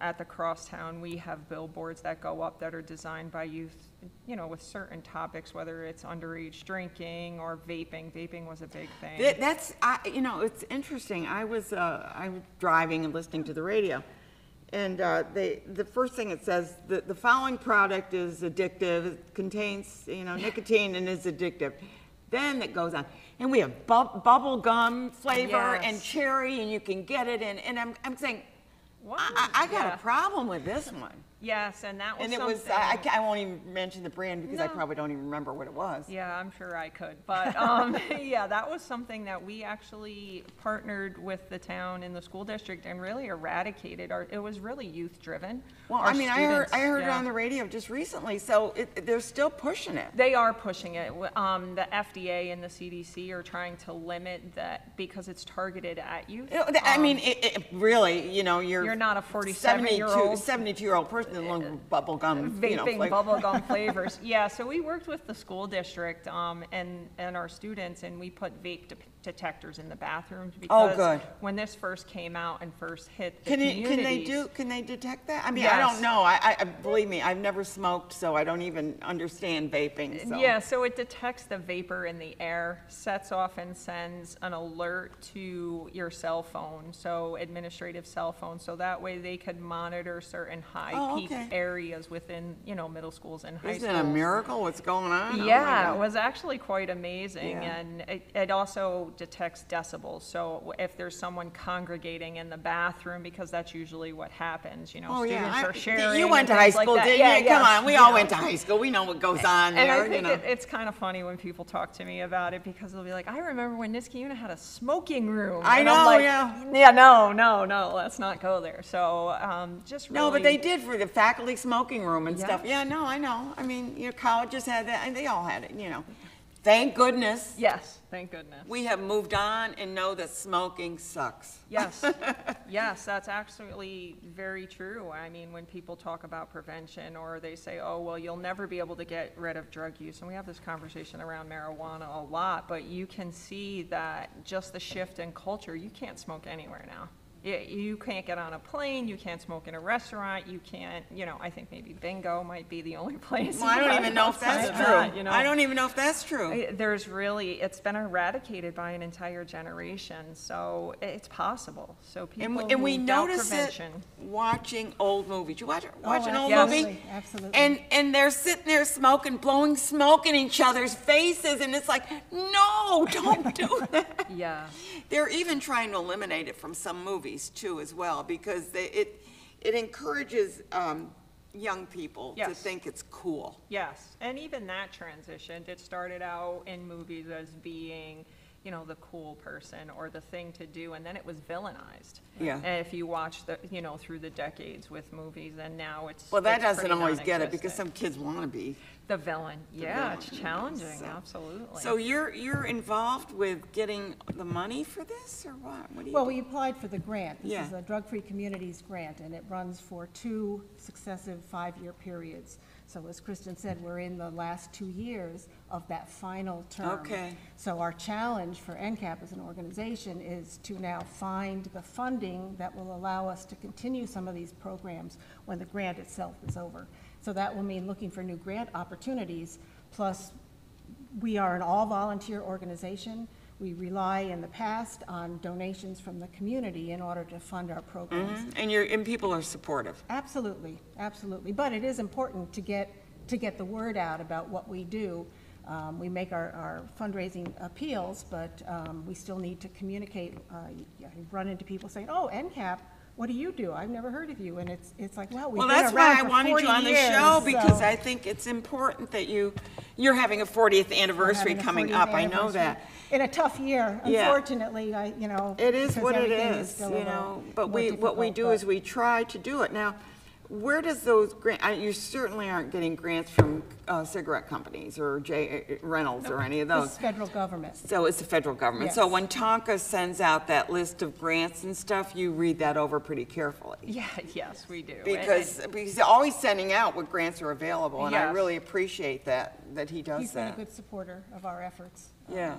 at the crosstown. We have billboards that go up that are designed by youth, with certain topics, whether it's underage drinking or vaping. Vaping was a big thing. It's interesting. I was driving and listening to the radio, and the first thing it says, the following product is addictive. It contains, nicotine and is addictive. Then it goes on, and we have bubble gum flavor and cherry, and you can get it in. And I'm saying, I got a problem with this one. Yes, and that was And it something. was, I won't even mention the brand because I probably don't even remember what it was. Yeah, I'm sure I could. But yeah, that was something that we actually partnered with the town and the school district and really eradicated. It was really youth driven. Well, I heard it on the radio just recently, so they're still pushing it. They are pushing it. The FDA and the CDC are trying to limit that because it's targeted at youth. It really, you're not a 47-year-old 72-year-old person in bubble gum, vaping bubble gum flavors. Yeah, so we worked with the school district and our students, and we put vape detectors in the bathrooms because when this first came out and first hit the communities. Can they detect that? I mean, Yes. I don't know. I believe me, I've never smoked, so I don't even understand vaping. So. Yeah, so it detects the vapor in the air, sets off and sends an alert to your cell phone, so administrative cell phone, so that way they could monitor certain high peak areas within, middle schools and high schools. Isn't it a miracle what's going on? Yeah, it was actually quite amazing, Yeah. and it also detects decibels. So if there's someone congregating in the bathroom, because that's usually what happens, students are sharing. You went to high school, didn't you? Come on, we all went to high school. We know what goes on there. And I think it's kind of funny when people talk to me about it because they'll be like, I remember when Niskayuna had a smoking room. I'm like, yeah. Yeah, no, let's not go there. So just really. No, but they did for the faculty smoking room and Yeah. stuff. Yeah, no, I know. I mean, your colleges had that, and they all had it, Thank goodness. Yes, thank goodness. We have moved on and know that smoking sucks. Yes, yes, that's actually very true. I mean, when people talk about prevention or they say, oh, well, you'll never be able to get rid of drug use, and we have this conversation around marijuana a lot, but you can see that just the shift in culture, you can't smoke anywhere now. You can't get on a plane, you can't smoke in a restaurant, you can't, I think maybe bingo might be the only place. Well, I don't even know if that's true. I don't even know if that's true. It's been eradicated by an entire generation, so it's possible. So people And we moved out notice prevention. it watching old movies. You watch an old absolutely, movie? absolutely. And they're sitting there smoking, blowing smoke in each other's faces, and it's like, no, don't do that. Yeah. They're even trying to eliminate it from some movies too, as well, because it encourages young people to Yes. think it's cool. Yes, and even that transitioned. It started out in movies as being, the cool person or the thing to do, and then it was villainized. Yeah. And if you watch through the decades with movies, and now it's Well, that it's doesn't pretty always get it because non-existent. some kids want to be. The villain. Yeah, villain, it's challenging. so- Absolutely. So you're involved with getting the money for this, or what? What do you? Well, we applied for the grant. This Yeah. is a Drug-Free Communities grant, and it runs for 2 successive 5-year periods. So as Kristen said, we're in the last 2 years of that final term. Okay. So our challenge for NCAP as an organization is to now find the funding that will allow us to continue some of these programs when the grant itself is over. So that will mean looking for new grant opportunities, plus we are an all-volunteer organization. We rely in the past on donations from the community in order to fund our programs. And people are supportive. Absolutely, absolutely. But it is important to get the word out about what we do. We make our fundraising appeals, but we still need to communicate. You run into people saying, "Oh, NCAP, what do you do? I've never heard of you." And it's like, well, we've been that's around why I for wanted 40 you on the years, show, because so- I think it's important that you're having a 40th anniversary having a coming 40th up. I know anniversary. that. In a tough year, Yeah. unfortunately, It is because what it everything is, still a you little know, but more what we difficult, do but- is we try to do it. Now, where does those you certainly aren't getting grants from cigarette companies or Reynolds or any of This those. is federal government. So it's the federal government. So Yes. when Tonka sends out that list of grants and stuff, you read that over pretty carefully. Yeah, yes, we do. Because he's always sending out what grants are available, and I Yes. really appreciate that he does He's been a that. good supporter of our efforts. Yeah.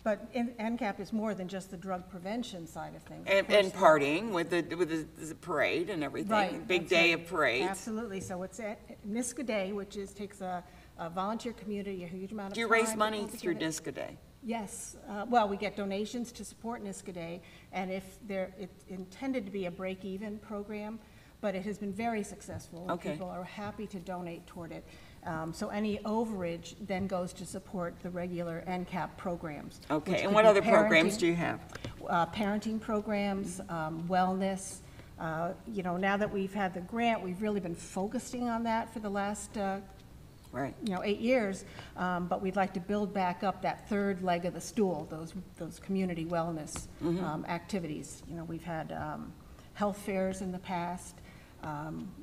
But NCAP is more than just the drug prevention side of things. Of And course, partying with the parade and everything. Right. Big that's day right. of parades. Absolutely. So it's at Niska Day, which takes a volunteer community, a huge amount of Do you time. raise to money pull through together. Niska Day? Yes. Well, we get donations to support Niska Day, and it's intended to be a break-even program, but it has been very successful. Okay. People are happy to donate toward it. So any overage then goes to support the regular NCAP programs. which Okay, and could what be other programs parenting- do you have? Parenting programs, wellness. Now that we've had the grant, we've really been focusing on that for the last Right. 8 years, but we'd like to build back up that third leg of the stool, those community wellness activities. We've had health fairs in the past.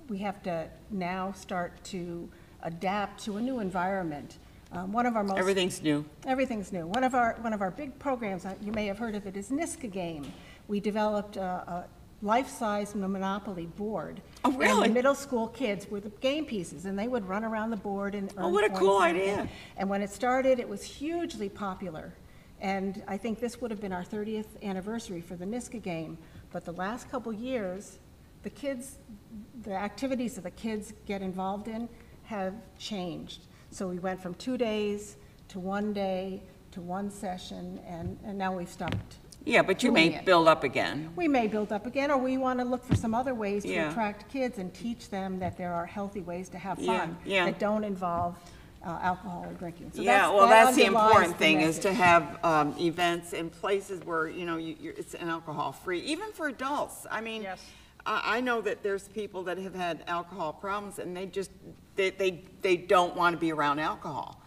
We have to now start to adapt to a new environment. One of our most Everything's new. Everything's new. One of our big programs, you may have heard of it, is Niska Game. We developed a life-size Monopoly board. Oh, really? And the middle school kids were the game pieces, and they would run around the board and earn what a points cool and everything. idea. And when it started, it was hugely popular. And I think this would have been our 30th anniversary for the Niska Game. But the last couple years, the activities that the kids get involved in have changed. So we went from 2 days to 1 day to 1 session, and now we've stopped. Yeah, but you may Doing it. build up again. We may build up again, or we want to look for some other ways to Yeah. attract kids and teach them that there are healthy ways to have Yeah, fun yeah. that don't involve alcohol or drinking. So Yeah, that that's the underlies important thing, is to message. have events in places where, it's an alcohol-free, even for adults. I mean, Yes. I know that there's people that have had alcohol problems, and they don't want to be around alcohol.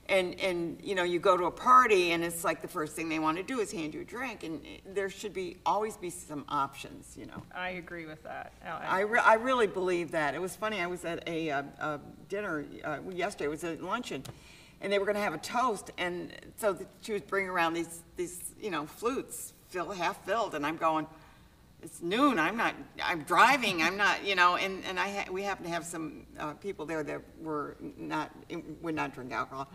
And you go to a party, and it's like the first thing they want to do is hand you a drink, and there should always be some options, I agree with that. I really believe that. It was funny, I was at a dinner yesterday, it was a luncheon, and they were going to have a toast, and so she was bringing around these flutes, half filled, and I'm going, it's noon, I'm driving, I'm not, and we happen to have some people there that would not drink alcohol.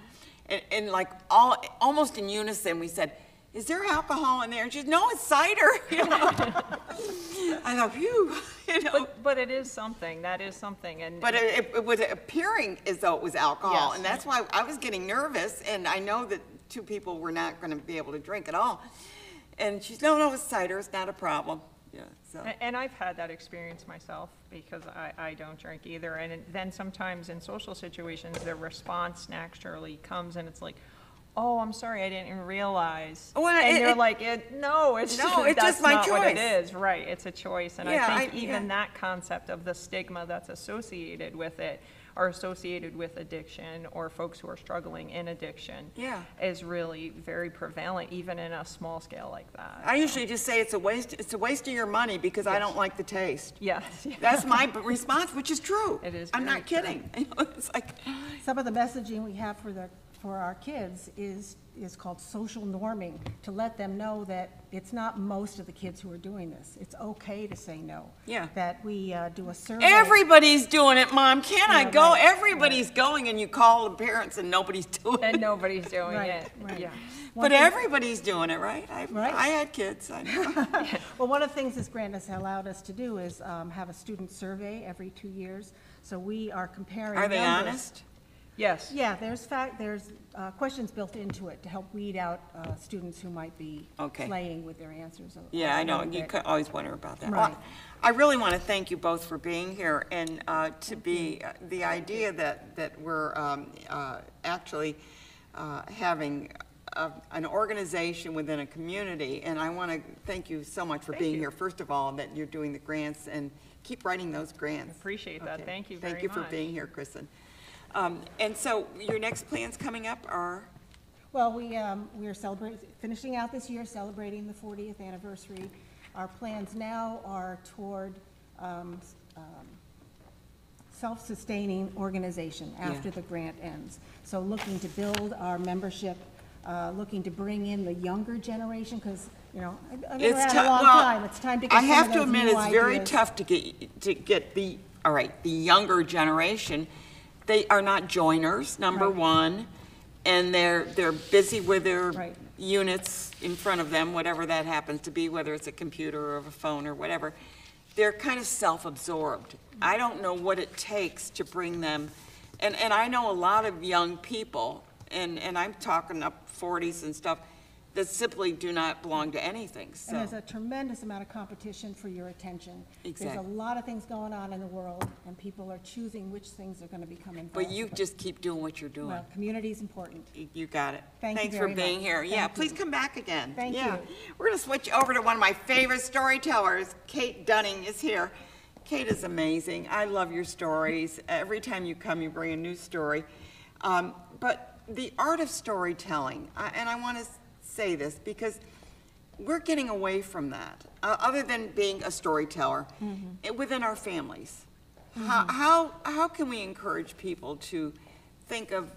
And like almost in unison, we said, is there alcohol in there? And she said, no, it's cider. I thought, phew, But it is something, that is something, and. But it was appearing as though it was alcohol, Yes. and that's why I was getting nervous, and I know that 2 people were not going to be able to drink at all. And she said, no, it's cider, it's not a problem. Yeah, so. And I've had that experience myself, because I don't drink either. And then sometimes in social situations, the response naturally comes and it's like, oh, I'm sorry, I didn't even realize. Well, and you're like, it's that's just my not what it choice. is. Right, it's a choice. And Yeah, I think even yeah. that concept of the stigma that's associated with it, or associated with addiction, or folks who are struggling in addiction, Yeah. is really very prevalent, even in a small scale like that. I usually just say it's a waste of your money because I don't like the taste. Yes. That's my response, which is true. It is I'm very not kidding. It's like, Some of the messaging we have for our kids is called social norming, to let them know that it's not most of the kids who are doing this. It's okay to say no. Yeah. That we do a survey. everybody's doing it, Mom. Can I Yeah, go? right. Everybody's going, and you call the parents, and nobody's doing And it. nobody's doing Right, it. right. Yeah. But everybody's doing it, right? Right. I had kids. I know. Well, one of the things this grant has allowed us to do is have a student survey every 2 years. So we are comparing Are they numbers. honest? Yes. Yeah, there's questions built into it to help weed out students who might be Okay. playing with their answers. Yeah, I know, little you bit. could always wonder about that. Right. Well, I really want to thank you both for being here, and to be, the idea that we're actually having an organization within a community, and I want to thank you so much for being here. First of all, that you're doing the grants, and keep writing those grants. Appreciate that. Okay. Thank you very Thank you for much. being here, Krisin. And so, your next plans coming up are? Well, we're finishing out this year, celebrating the 40th anniversary. Our plans now are toward self-sustaining organization after the grant ends. So looking to build our membership, looking to bring in the younger generation, because, you know, I've been around a long time. It's time to get I some have of to those admit, new it's very ideas. tough to get the younger generation. They are not joiners, number Right. one, and they're busy with their Right. units in front of them, whatever that happens to be, whether it's a computer or a phone or whatever. They're kind of self-absorbed. I don't know what it takes to bring them, and I know a lot of young people, and I'm talking up 40s and stuff, that simply do not belong to anything, so. And there's a tremendous amount of competition for your attention. There's Exactly. a lot of things going on in the world, and people are choosing which things they're going to become involved But you with. just keep doing what you're doing. Well, community is important. You got it. Thank you Thanks very for being much. here. Yeah, Thank please you. come back again. Thank Yeah. you. We're going to switch over to one of my favorite storytellers. Kate Dudding is here. Kate is amazing. I love your stories. Every time you come, you bring a new story. But the art of storytelling, and I want to say this because we're getting away from that, other than being a storyteller, within our families. How can we encourage people to think of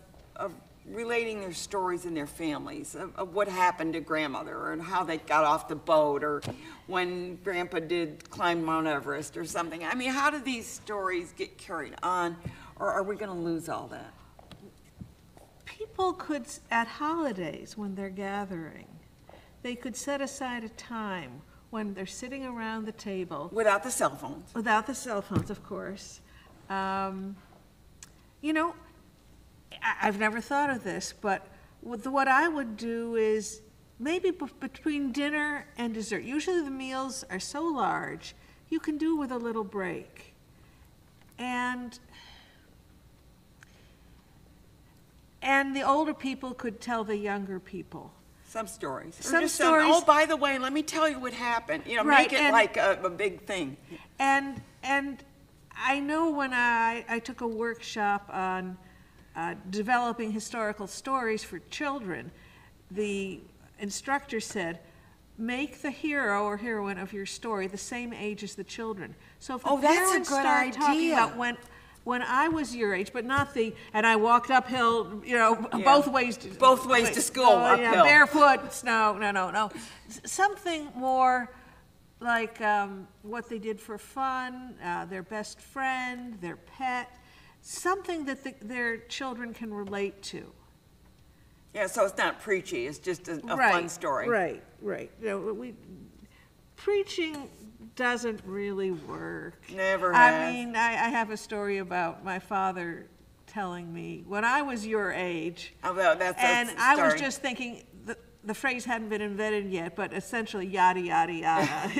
relating their stories in their families, of what happened to grandmother, and how they got off the boat, or when grandpa did climb Mount Everest or something? I mean, how do these stories get carried on, or are we going to lose all that? People could, at holidays when they're gathering, they could set aside a time when they're sitting around the table, Without the cell phones. without the cell phones, of course. You know, I've never thought of this, but what I would do is maybe between dinner and dessert. Usually the meals are so large, you can do with a little break. And the older people could tell the younger people. Some stories. Or Some just stories- oh, by the way, let me tell you what happened. You know, Right, make it and- like a big thing. And I know when I took a workshop on developing historical stories for children, the instructor said, make the hero or heroine of your story the same age as the children. So if the Oh, that's a parents good start talking idea. about when I was your age, but not and I walked uphill, you know, Yeah. both ways to school, yeah, uphill. barefoot, snow, no. Something more like what they did for fun, their best friend, their pet, something that their children can relate to. Yeah, so it's not preachy, it's just a Right, fun story. Right. You know, preaching doesn't really work. Never I has. mean, I have a story about my father telling me, when I was your age, Oh, well, that's and a I was story. just thinking, the phrase hadn't been invented yet, but essentially yada, yada, yada.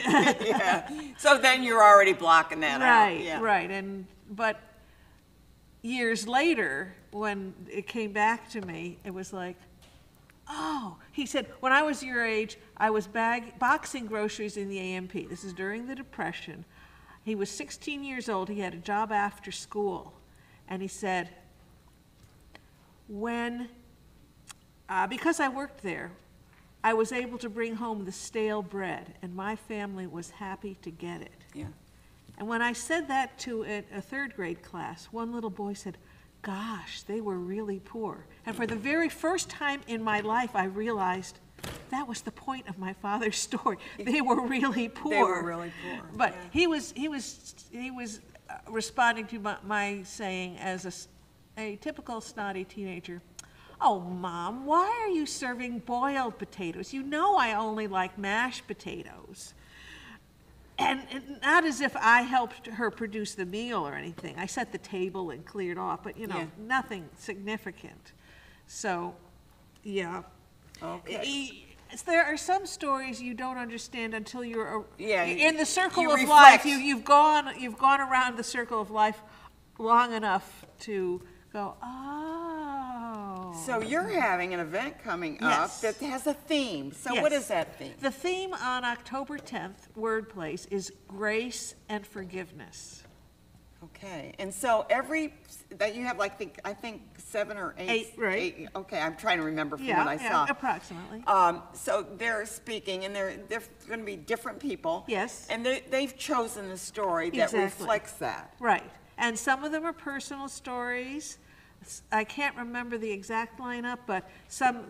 Yeah, so then you're already blocking that out. Yeah. Right, but years later, when it came back to me, it was like, oh, he said, when I was your age, I was boxing groceries in the AMP. This is during the Depression. He was 16 years old. He had a job after school. And he said, because I worked there, I was able to bring home the stale bread, and my family was happy to get it. Yeah. And when I said that to a third grade class, one little boy said, gosh, they were really poor. And for the very first time in my life, I realized that was the point of my father's story. They were really poor. They were really poor, But yeah. he was responding to my saying as a typical snotty teenager, oh, Mom, why are you serving boiled potatoes? You know I only like mashed potatoes. And not as if I helped her produce the meal or anything. I set the table and cleared off, but Yeah. nothing significant. So, yeah. Okay. There are some stories you don't understand until you're Yeah, in the circle you of reflect. life. You've gone around the circle of life long enough to go, oh. So you're having an event coming up Yes. that has a theme. So Yes. what is that theme? The theme on October 10th, Word Place, is grace and forgiveness. Okay, and so that you have like, I think 7 or 8. Eight, right. Okay, I'm trying to remember from what I saw. Approximately. So they're speaking, and they're going to be different people. Yes. And they've chosen a story that Exactly. reflects that. Right. And some of them are personal stories. I can't remember the exact lineup, but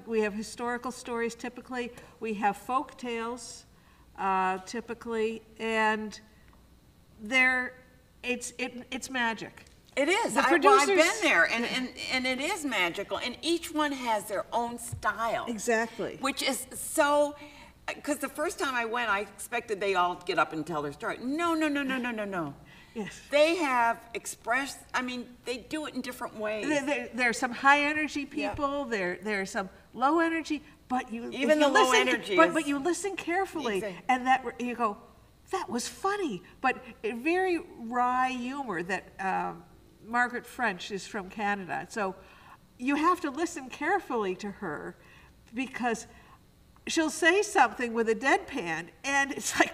we have historical stories typically. We have folk tales typically, and it's magic. It is. The I've producers- been there, and it is magical, and each one has their own style. Exactly. Which is so, because the first time I went, I expected they all get up and tell their story. No. Yes. They have expressed, they do it in different ways. There are some high energy people. There are some low energy, but Even the low energy But is- you listen carefully, Exactly. and you go, that was funny, but a very wry humor that Margaret French is from Canada. So you have to listen carefully to her because she'll say something with a deadpan, and it's like,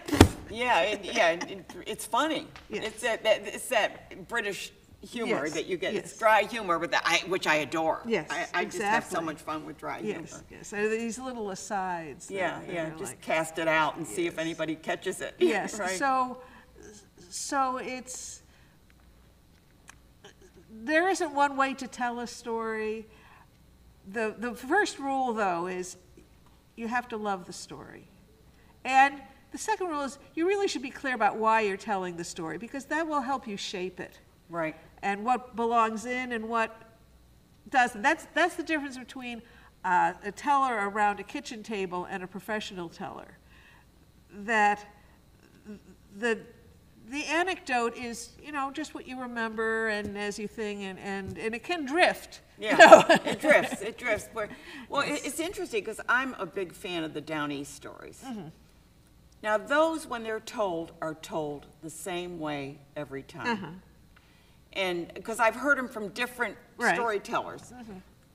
It's funny. Yes. It's that British humor Yes, that you get. yes. It's dry humor, which I adore. Yes, I just have so exactly. much fun with dry humor. yes. So these little asides. that are Just like- cast it out and see if anybody catches it. Yes, Right. so there isn't one way to tell a story. The first rule, though, is you have to love the story. And the second rule is you really should be clear about why you're telling the story, because that will help you shape it. Right. And what belongs in and what doesn't. That's the difference between a teller around a kitchen table and a professional teller. That the anecdote is, just what you remember and as you think, and it can drift. Yeah, it drifts. It's interesting because I'm a big fan of the Down East stories. Mm-hmm. Now, those, when they're told, are told the same way every time. Uh-huh. And because I've heard them from different Right. storytellers.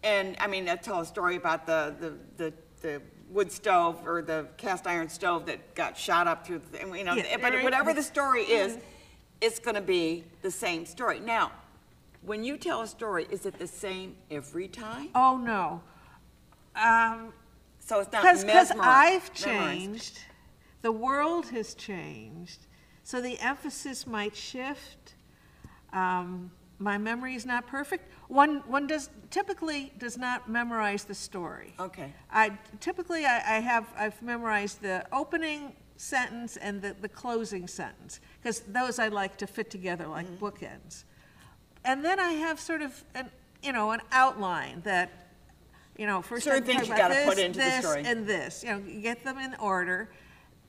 And I tell a story about the wood stove or the cast iron stove that got shot up through the, Yeah, but right. whatever the story is, it's going to be the same story. Now, when you tell a story, is it the same every time? Oh, no. So it's not Because memorized. I've changed, the world has changed, so the emphasis might shift. My memory is not perfect. One typically does not memorize the story. Okay. I've memorized the opening sentence and the closing sentence, because those I like to fit together like bookends. And then I have sort of an outline that, first Certain I'm things talking you about gotta put this, into the this, story. and this. You get them in order,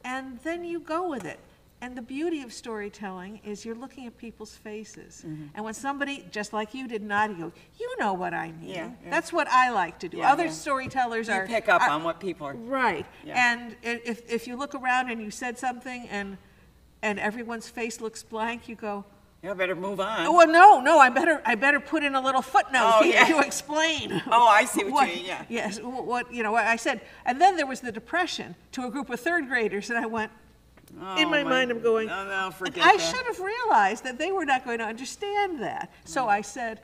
and then you go with it. And the beauty of storytelling is you're looking at people's faces. And when somebody, just like you did not, you go, you know what I mean. Yeah. That's what I like to do. Yeah, Other yeah. storytellers You pick up on what people are. Right. Yeah. And if you look around and you said something and everyone's face looks blank, you go, You better move on. oh, well, no, I better put in a little footnote Oh, here yeah. to explain. Oh, I see what you mean, yeah. Yes, what I said. And then there was the Depression to a group of third graders, and I went, in my mind, I'm going, No, forget I that. should have realized that they were not going to understand that. So I said,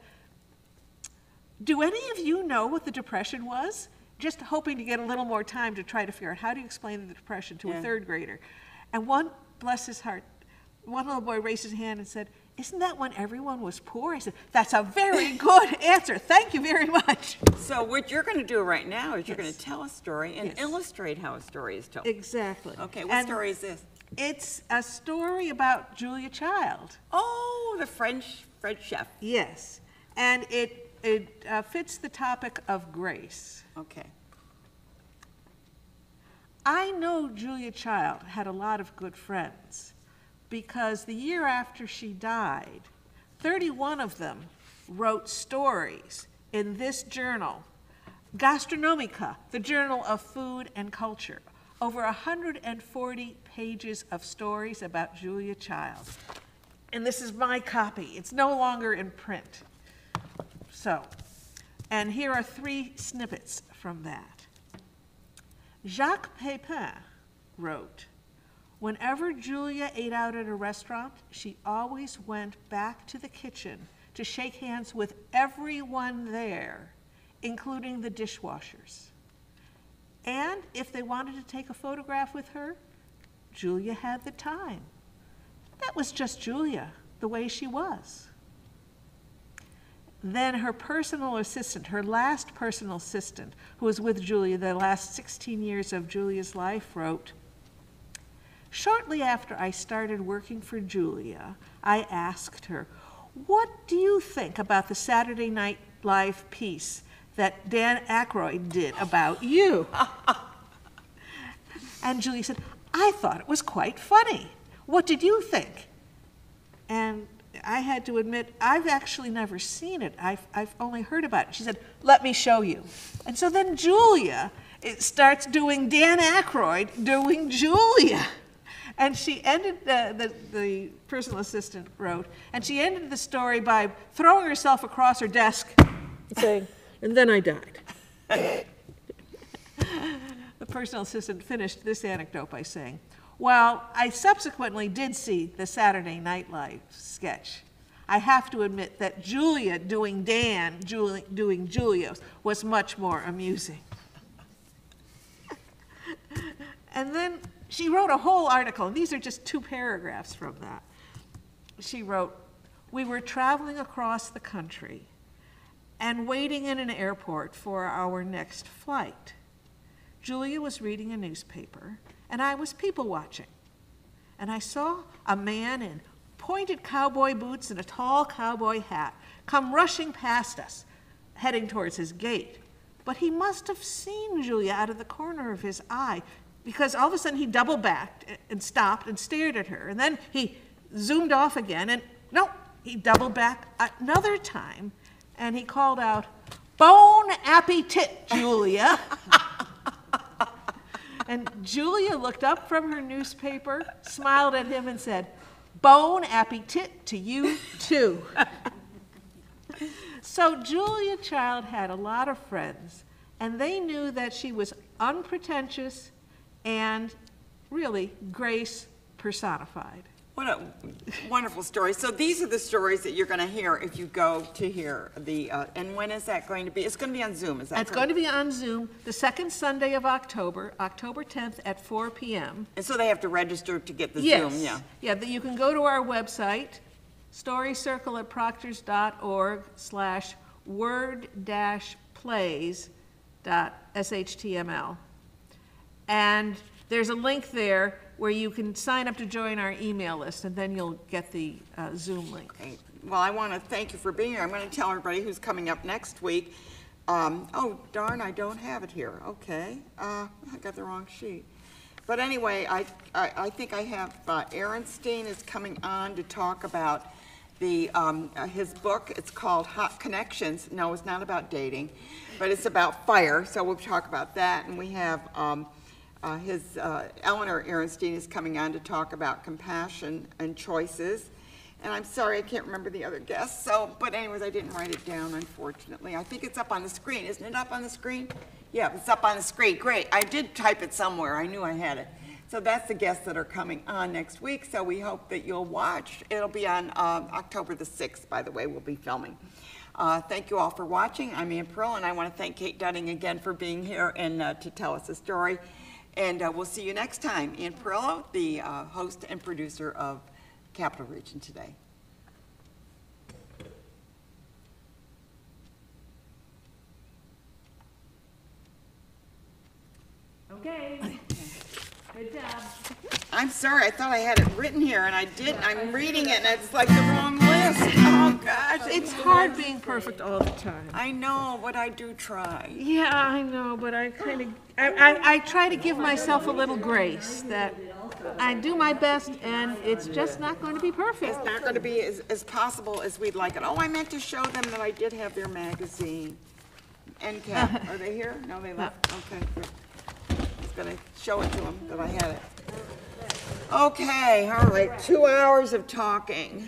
do any of you know what the Depression was? Just hoping to get a little more time to try to figure out how do you explain the Depression to a third grader. And one, bless his heart, one little boy raised his hand and said, isn't that when everyone was poor? I said, that's a very good answer. Thank you very much. So what you're going to do right now is you're Yes. going to tell a story and Yes. illustrate how a story is told. Exactly. Okay, what And story is this? It's a story about Julia Child. Oh, the French chef. Yes. And it fits the topic of grace. Okay. I know Julia Child had a lot of good friends, because the year after she died, 31 of them wrote stories in this journal, Gastronomica, the Journal of Food and Culture. Over 140 pages of stories about Julia Child. And this is my copy. It's no longer in print. So, and here are 3 snippets from that. Jacques Pepin wrote, whenever Julia ate out at a restaurant, she always went back to the kitchen to shake hands with everyone there, including the dishwashers. And if they wanted to take a photograph with her, Julia had the time. That was just Julia, the way she was. Then her personal assistant, her last personal assistant, who was with Julia the last 16 years of Julia's life, wrote, shortly after I started working for Julia, I asked her, what do you think about the Saturday Night Live piece that Dan Aykroyd did about you? And Julia said, I thought it was quite funny. What did you think? And I had to admit, I've actually never seen it. I've only heard about it. She said, let me show you. And so then Julia starts doing Dan Aykroyd doing Julia. And she ended, the personal assistant wrote, and she ended the story by throwing herself across her desk and saying, and then I died. The personal assistant finished this anecdote by saying, well, I subsequently did see the Saturday Night Live sketch. I have to admit that Julia doing Dan, doing Julia's, was much more amusing. And then she wrote a whole article, and these are just 2 paragraphs from that. She wrote, we were traveling across the country and waiting in an airport for our next flight. Julia was reading a newspaper, and I was people watching. And I saw a man in pointed cowboy boots and a tall cowboy hat come rushing past us, heading towards his gate. But he must have seen Julia out of the corner of his eye, because all of a sudden he double backed and stopped and stared at her. And then he zoomed off again, and no, he doubled back another time, and he called out, "Bon appetit, Julia." And Julia looked up from her newspaper, smiled at him, and said, "Bon appetit to you, too." So Julia Child had a lot of friends, and they knew that she was unpretentious and really grace personified. What a wonderful story. So these are the stories that you're going to hear if you go to hear the, and when is that going to be? It's going to be on Zoom, is that correct? It's going to be on Zoom the second Sunday of October, October 10th at 4 p.m. And so they have to register to get the Yes. Zoom, yeah. Yeah, you can go to our website, storycircle@proctors.org/word-plays.html. And there's a link there where you can sign up to join our email list, and then you'll get the Zoom link. Great. Well, I want to thank you for being here. I'm going to tell everybody who's coming up next week. Oh, darn, I don't have it here. Okay. I got the wrong sheet. But anyway, I think I have Ehrenstein is coming on to talk about the his book. It's called Hot Connections. No, it's not about dating, but it's about fire, so we'll talk about that. And we have Eleanor Ehrenstein is coming on to talk about compassion and choices. And I'm sorry, I can't remember the other guests. So, but anyways, I didn't write it down, unfortunately. I think it's up on the screen. Isn't it up on the screen? Yeah, it's up on the screen. Great. I did type it somewhere. I knew I had it. So that's the guests that are coming on next week. So we hope that you'll watch. It'll be on October the 6th, by the way, we'll be filming. Thank you all for watching. I'm Ann Pearl, and I want to thank Kate Dudding again for being here and to tell us a story. And we'll see you next time. Ann Perillo, the host and producer of Capital Region Today. Okay. Good job. I'm sorry, I thought I had it written here, and I didn't. I'm reading it, and it's like the wrong list. Oh, gosh. It's hard being perfect all the time. I know, but I do try. Yeah, I know, but I kind of, I try to give myself a little grace that I do my best, and it's just not going to be perfect. It's not going to be as possible as we'd like it. Oh, I meant to show them that I did have their magazine. NCAP, are they here? No, they left. Okay, good. I was going to show it to them that I had it. Okay, all right, 2 hours of talking.